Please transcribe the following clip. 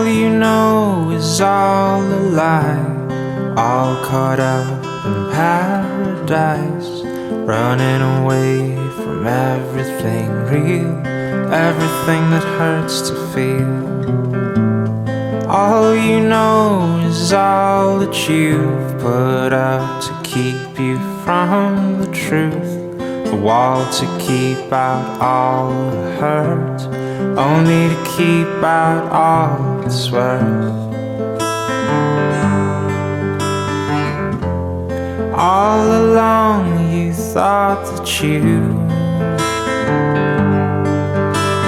you know is all a lie, all caught up in paradise, running away from everything real, everything that hurts to feel. All you know is all that you've put up to keep you from the truth, a wall to keep out all the hurt, only to keep out all that's worth. All along you thought that you